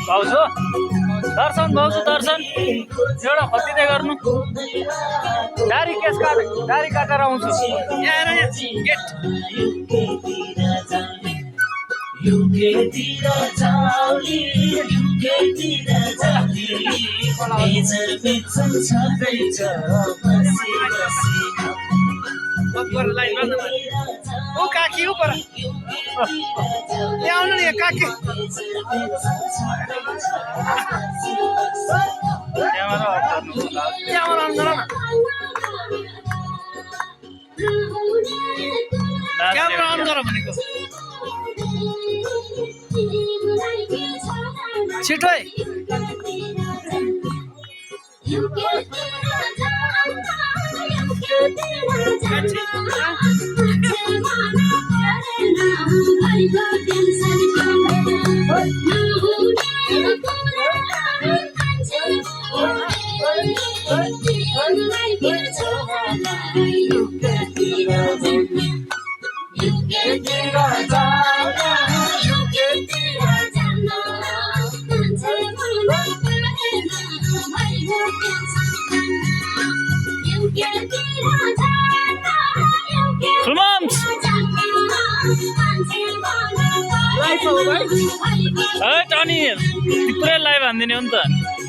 भाउजू दर्शन भाउजू दर्शन एउटा खतिदै गर्नु दारी काटेर आउँछु गेट ओ काकी ऊपर यहाँ आउनु नि काकी क्यामेरा अन गर न क्यामेरा अन गर भनेको छिटो अनि पुरै लाइभ हानिदिने हो नि त